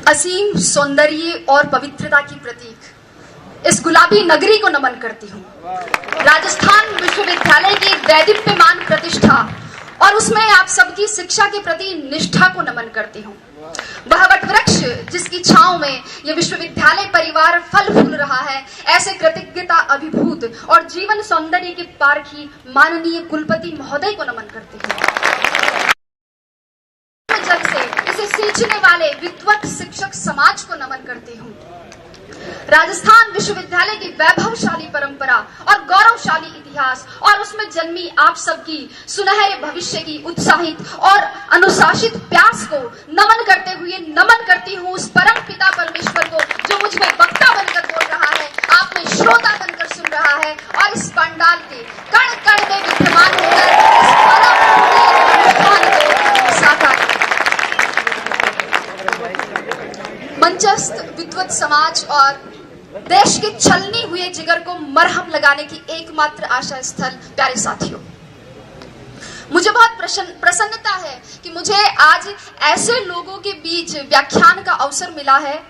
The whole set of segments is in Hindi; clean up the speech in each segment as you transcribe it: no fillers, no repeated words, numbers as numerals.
असीम सौंदर्य और पवित्रता की प्रतीक इस गुलाबी नगरी को नमन करती हूँ। राजस्थान विश्वविद्यालय की वैदिप्यमान प्रतिष्ठा और उसमें आप सबकी शिक्षा के प्रति निष्ठा को नमन करती हूँ। वह वटवृक्ष जिसकी छांव में यह विश्वविद्यालय परिवार फल फूल रहा है, ऐसे कृतज्ञता अभिभूत और जीवन सौंदर्य के पारखी माननीय कुलपति महोदय को नमन करती हूँ। जल से इसे सींचने वाले विद्वत शिक्षक समाज को नमन करती हूँ। राजस्थान विश्वविद्यालय की वैभवशाली परंपरा और गौरवशाली इतिहास और उसमें जन्मी आप सबकी सुनहरे भविष्य की उत्साहित और अनुशासित प्यास को नमन करते हुए नमन करती हूँ उस परम पिता परमेश्वर को जो मुझ में वक्ता बनकर बोल रहा है, आप में श्रोता बनकर सुन रहा है और इस पंडाल के कण कण में विद्यमान होकर इस परम को साकार मंचस्थ विद्वत समाज और देश के छलनी हुए जिगर को मरहम लगाने की एकमात्र आशा स्थल। प्यारे साथियों, मुझे बहुत प्रसन्नता है कि मुझे आज ऐसे लोगों के बीच व्याख्यान का अवसर मिला है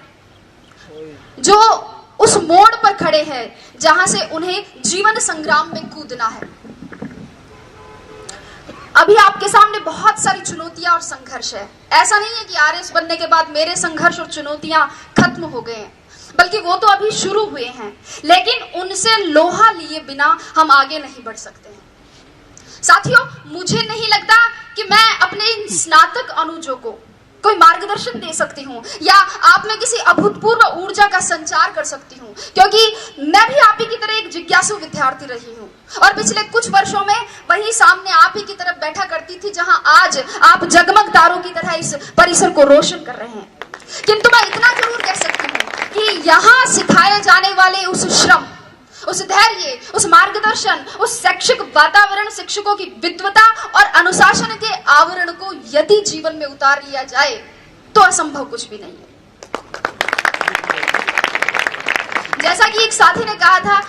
जो उस मोड़ पर खड़े हैं जहां से उन्हें जीवन संग्राम में कूदना है। अभी आपके सामने बहुत सारी चुनौतियां और संघर्ष है। ऐसा नहीं है कि आरएस बनने के बाद मेरे संघर्ष और चुनौतियां खत्म हो गए हैं, बल्कि वो तो अभी शुरू हुए हैं, लेकिन उनसे लोहा लिए बिना हम आगे नहीं बढ़ सकते हैं। साथियों, मुझे नहीं लगता कि मैं अपने इन स्नातक अनुजों को कोई मार्गदर्शन दे सकती हूँ या आप में किसी अभूतपूर्व ऊर्जा का संचार कर सकती हूँ, क्योंकि मैं भी आप ही की तरह एक जिज्ञासु विद्यार्थी रही हूँ और पिछले कुछ वर्षों में वही सामने आप ही की तरफ बैठा करती थी जहां आज आप जगमग तारों की तरह इस परिसर को रोशन कर रहे हैं। किंतु मैं इतना जरूर कह सकती हूँ कि यहाँ सिखाए जाने वाले उस श्रम, उस धैर्य, उस मार्गदर्शन, उस शैक्षिक वातावरण, शिक्षकों की विद्वता और अनुशासन के आवरण को यदि जीवन में उतार लिया जाए तो असंभव कुछ भी नहीं है। जैसा कि एक साथी ने कहा था,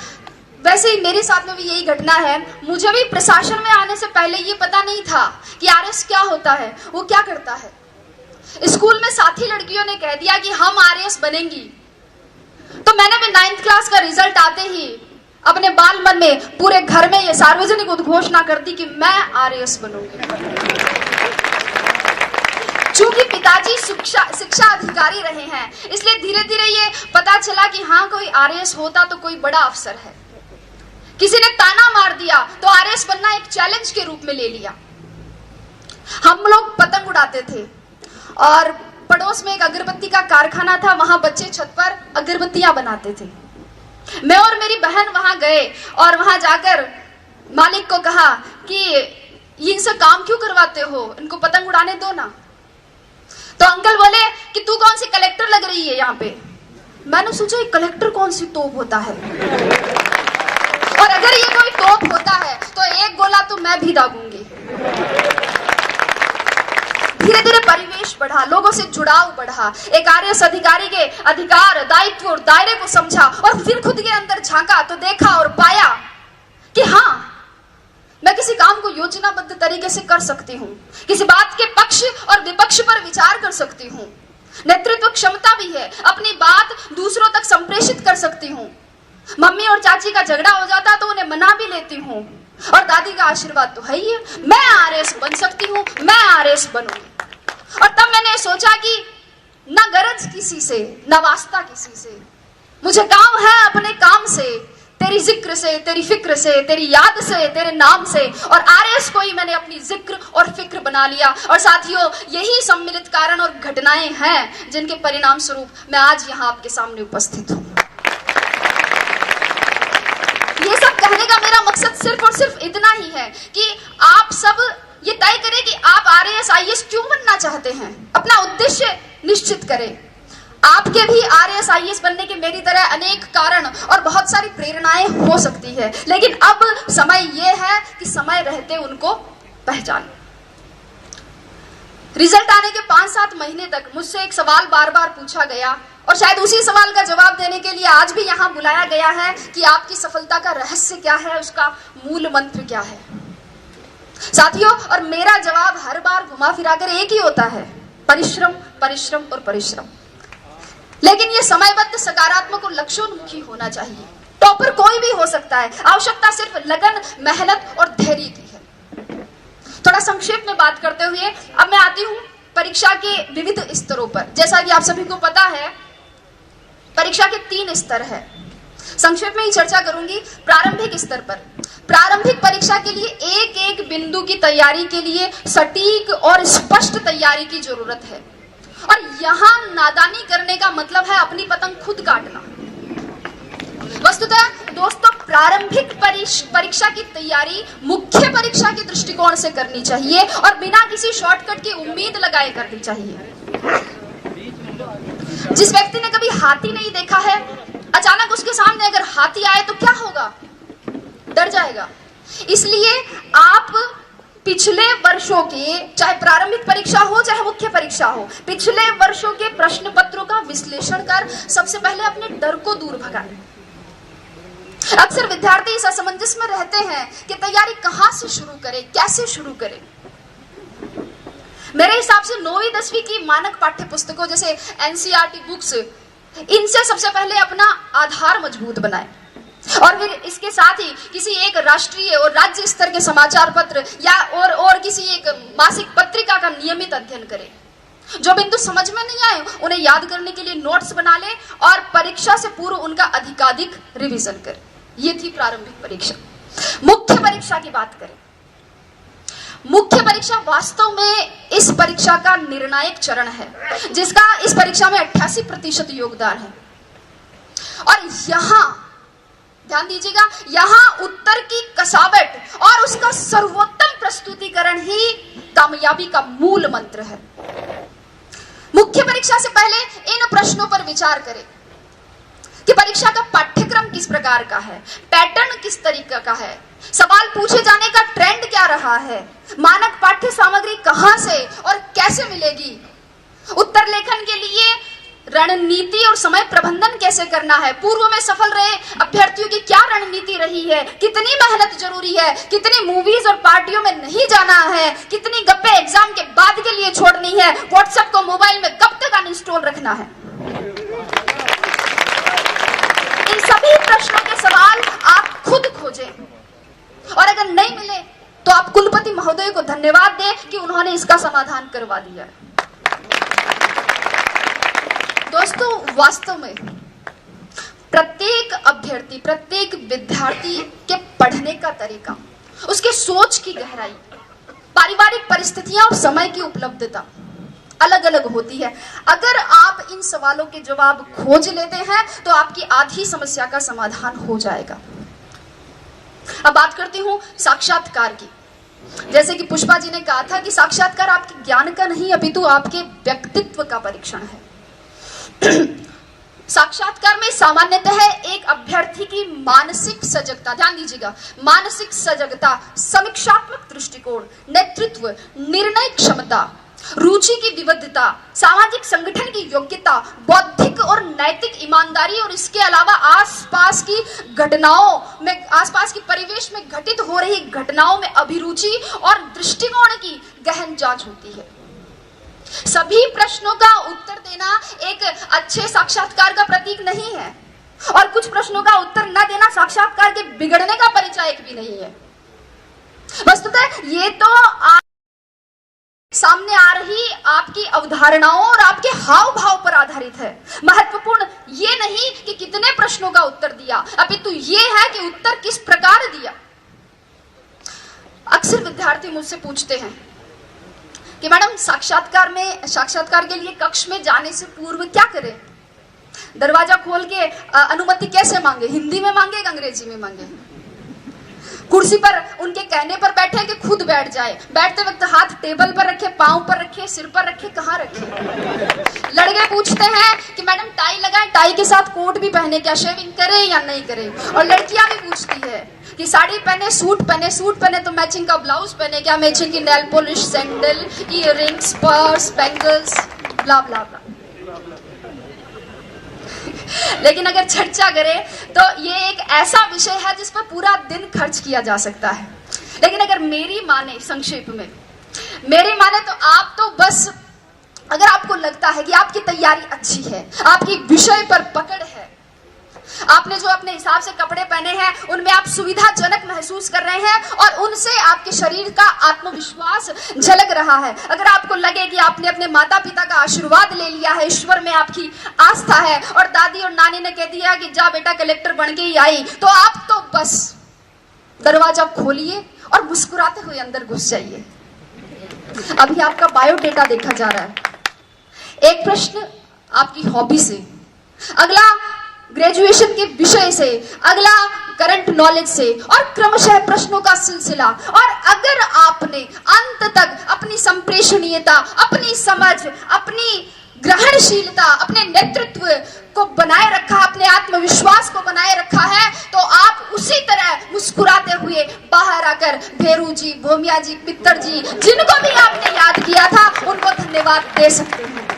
वैसे ही मेरे साथ में भी यही घटना है। मुझे भी प्रशासन में आने से पहले ये पता नहीं था कि आरएस क्या होता है, वो क्या करता है। स्कूल में साथी लड़कियों ने कह दिया कि हम आरएस बनेंगी, तो मैंने भी 9th क्लास का रिजल्ट आते ही अपने बाल मन में पूरे घर में ये सार्वजनिक उद्घोषणा कर दी कि मैं आरएस बनूंगी। चूंकि पिताजी शिक्षा अधिकारी रहे हैं, इसलिए धीरे धीरे ये पता चला कि हाँ, कोई आरएस होता तो कोई बड़ा अफसर है। किसी ने ताना मार दिया तो आरएस बनना एक चैलेंज के रूप में ले लिया। हम लोग पतंग उड़ाते थे और पड़ोस में एक अगरबत्ती का कारखाना था, वहां बच्चे छत पर अगरबत्तियां बनाते थे। मैं और मेरी बहन वहां गए और वहां जाकर मालिक को कहा कि इनसे काम क्यों करवाते हो, इनको पतंग उड़ाने दो ना। तो अंकल बोले कि तू कौन सी कलेक्टर लग रही है यहाँ पे। मैंने सोचा कलेक्टर कौन सी तोप होता है, और अगर ये कोई तोप होता है तो एक गोला तो मैं भी दागूंगी। धीरे धीरे परिवेश बढ़ा, लोगों से जुड़ाव बढ़ा, एक आरएस अधिकारी के अधिकार, दायित्व और दायरे को समझा और फिर खुद के अंदर झांका तो देखा और पाया कि हाँ, मैं किसी काम को योजनाबद्ध तरीके से कर सकती हूँ, किसी बात के पक्ष और विपक्ष पर विचार कर सकती हूँ, नेतृत्व क्षमता भी है, अपनी बात दूसरों तक संप्रेषित कर सकती हूँ। मम्मी और चाची का झगड़ा हो जाता तो उन्हें मना भी लेती हूँ, और दादी का आशीर्वाद तो है ही है। मैं आरएस बन सकती हूँ, मैं आरएस बनूंगी। और तब मैंने सोचा कि न गरज किसी से, न वास्ता किसी से, मुझे काम है अपने काम से, तेरी जिक्र से, तेरी फिक्र से, तेरी याद से, तेरे नाम से। और आरएस को ही मैंने अपनी जिक्र और फिक्र बना लिया। और साथियों, यही सम्मिलित कारण और घटनाएं हैं जिनके परिणाम स्वरूप मैं आज यहाँ आपके सामने उपस्थित हूँ। ये सब कहने का मेरा मकसद सिर्फ और सिर्फ इतना ही है कि आप सब ये तय करें कि आप आरएस आईएएस क्यों बनना चाहते हैं, अपना उद्देश्य निश्चित करें। आपके भी आरएस आईएएस बनने के मेरी तरह अनेक कारण और बहुत सारी प्रेरणाएं हो सकती है, लेकिन अब समय ये है कि समय रहते उनको पहचानें। रिजल्ट आने के 5-7 महीने तक मुझसे एक सवाल बार बार पूछा गया और शायद उसी सवाल का जवाब देने के लिए आज भी यहाँ बुलाया गया है कि आपकी सफलता का रहस्य क्या है, उसका मूल मंत्र क्या है। साथियों, और मेरा जवाब हर बार घुमा फिराकर एक ही होता है, परिश्रम, परिश्रम और परिश्रम। लेकिन ये समयबद्ध, सकारात्मक और लक्ष्योन्मुखी होना चाहिए। टॉपर कोई भी हो सकता है, आवश्यकता सिर्फ लगन, मेहनत और धैर्य की है। थोड़ा संक्षेप में बात करते हुए अब मैं आती हूं परीक्षा के विविध स्तरों पर। जैसा कि आप सभी को पता है, परीक्षा के 3 स्तर है। संक्षेप में ही चर्चा करूंगी। प्रारंभिक स्तर पर, प्रारंभिक परीक्षा के लिए एक एक बिंदु की तैयारी के लिए सटीक और स्पष्ट तैयारी की जरूरत है। और यहां नादानी करने का मतलब है अपनी पतंग खुद काटना। वस्तुतः दोस्तों, प्रारंभिक परीक्षा की तैयारी मुख्य परीक्षा के दृष्टिकोण से करनी चाहिए और बिना किसी शॉर्टकट की उम्मीद लगाए करनी चाहिए। जिस व्यक्ति ने कभी हाथी नहीं देखा है, अचानक उसके सामने अगर हाथी आए तो क्या होगा? डर जाएगा। इसलिए आप पिछले वर्षों के, चाहे प्रारंभिक परीक्षा हो चाहे मुख्य परीक्षा हो, पिछले वर्षों के प्रश्न पत्रों का विश्लेषण कर सबसे पहले अपने डर को दूर भगाएं। अक्सर विद्यार्थी इस असमंजस में रहते हैं कि तैयारी कहां से शुरू करें, कैसे शुरू करें। मेरे हिसाब से 9वीं 10वीं की मानक पाठ्य पुस्तकों जैसे एनसीईआरटी बुक्स, इनसे सबसे पहले अपना आधार मजबूत बनाएं और फिर इसके साथ ही किसी एक राष्ट्रीय और राज्य स्तर के समाचार पत्र या और किसी एक मासिक पत्रिका का नियमित अध्ययन करें। जो बिंदु समझ में नहीं आए उन्हें याद करने के लिए नोट्स बना लें और परीक्षा से पूर्व उनका अधिकाधिक रिवीजन करें। ये थी प्रारंभिक परीक्षा। मुख्य परीक्षा की बात करें। मुख्य परीक्षा वास्तव में इस परीक्षा का निर्णायक चरण है, जिसका इस परीक्षा में 88% योगदान है। और यहां ध्यान दीजिएगा, यहां उत्तर की कसावट और उसका सर्वोत्तम प्रस्तुतिकरण ही कामयाबी का मूल मंत्र है। मुख्य परीक्षा से पहले इन प्रश्नों पर विचार करें कि परीक्षा का पाठ्यक्रम किस प्रकार का है, पैटर्न किस तरीके का है, सवाल पूछे जाने का ट्रेंड क्या रहा है, मानक पाठ्य सामग्री कहां से और कैसे मिलेगी, उत्तर लेखन के लिए रणनीति और समय प्रबंधन कैसे करना है, पूर्व में सफल रहे अभ्यर्थियों की क्या रणनीति रही है, कितनी मेहनत जरूरी है, कितनी मूवीज और पार्टियों में नहीं जाना है, कितनी गप्पे एग्जाम के बाद के लिए छोड़नी है, व्हाट्सएप को मोबाइल में कब तक अनइंस्टॉल रखना है। इन सभी प्रश्नों के सवाल आप खुद खोजें और अगर नहीं मिले तो आप कुलपति महोदय को धन्यवाद दें कि उन्होंने इसका समाधान करवा दिया। दोस्तों, वास्तव में प्रत्येक अभ्यर्थी, प्रत्येक विद्यार्थी के पढ़ने का तरीका, उसके सोच की गहराई, पारिवारिक परिस्थितियां और समय की उपलब्धता अलग अलग होती है। अगर आप इन सवालों के जवाब खोज लेते हैं तो आपकी आधी समस्या का समाधान हो जाएगा। अब बात करती हूं साक्षात्कार की। जैसे कि पुष्पा जी ने कहा था कि साक्षात्कार आपके ज्ञान का नहीं अपितु आपके व्यक्तित्व का परीक्षण है। साक्षात्कार में सामान्यतः एक अभ्यर्थी की मानसिक सजगता, ध्यान दीजिएगा, मानसिक सजगता, समीक्षात्मक दृष्टिकोण, नेतृत्व, निर्णय क्षमता, रुचि की विविधता, सामाजिक संगठन की योग्यता, बौद्धिक और नैतिक ईमानदारी और इसके अलावा आसपास की घटनाओं में, आसपास की परिवेश में घटित हो रही घटनाओं में अभिरुचि और दृष्टिकोण की गहन जांच होती है। सभी प्रश्नों का उत्तर देना एक अच्छे साक्षात्कार का प्रतीक नहीं है और कुछ प्रश्नों का उत्तर न देना साक्षात्कार के बिगड़ने का परिचायक भी नहीं है। वस्तुतः ये तो सामने आ रही आपकी अवधारणाओं और आपके हाव भाव पर आधारित है। महत्वपूर्ण ये नहीं कि कितने प्रश्नों का उत्तर दिया, अपितु ये है कि उत्तर किस प्रकार दिया। अक्सर विद्यार्थी मुझसे पूछते हैं कि मैडम साक्षात्कार के लिए कक्ष में जाने से पूर्व क्या करें, दरवाजा खोल के अनुमति कैसे मांगे, हिंदी में मांगे या अंग्रेजी में मांगे, कुर्सी पर उनके कहने पर बैठे कि खुद बैठ जाए, बैठते वक्त हाथ टेबल पर रखे, पांव पर रखे, सिर पर रखे, कहाँ रखे। लड़के पूछते हैं कि मैडम टाई लगाए, टाई के साथ कोट भी पहने, क्या शेविंग करें या नहीं करें। और लड़कियां भी पूछती है कि साड़ी पहने, सूट पहने तो मैचिंग का ब्लाउज पहने, क्या मैचिंग की nail polish, sandal, earrings, purse, bangles, blah blah blah. लेकिन अगर चर्चा करें तो ये एक ऐसा विषय है जिस पर पूरा दिन खर्च किया जा सकता है। लेकिन अगर मेरी माने, संक्षेप में मेरी माने, तो आप तो बस अगर आपको लगता है कि आपकी तैयारी अच्छी है, आपकी विषय पर पकड़ है, आपने जो अपने हिसाब से कपड़े पहने हैं उनमें आप सुविधाजनक महसूस कर रहे हैं और उनसे आपके शरीर का आत्मविश्वास झलक रहा है, अगर आपको लगे कि आपने अपने माता पिता का आशीर्वाद ले लिया है, ईश्वर में आपकी आस्था है और दादी और नानी ने कह दिया कि जा बेटा कलेक्टर बन के ही आई, तो आप तो बस दरवाजा खोलिए और मुस्कुराते हुए अंदर घुस जाइए। अभी आपका बायोडेटा देखा जा रहा है। एक प्रश्न आपकी हॉबी से, अगला ग्रेजुएशन के विषय से, अगला करंट नॉलेज से और क्रमशः प्रश्नों का सिलसिला। और अगर आपने अंत तक अपनी संप्रेषणीयता, अपनी समझ, अपनी ग्रहणशीलता, अपने नेतृत्व को बनाए रखा, अपने आत्मविश्वास को बनाए रखा है, तो आप उसी तरह मुस्कुराते हुए बाहर आकर भेरू जी, भोमिया जी, पित्तर जी, जिनको भी आपने याद किया था, उनको धन्यवाद दे सकते हैं।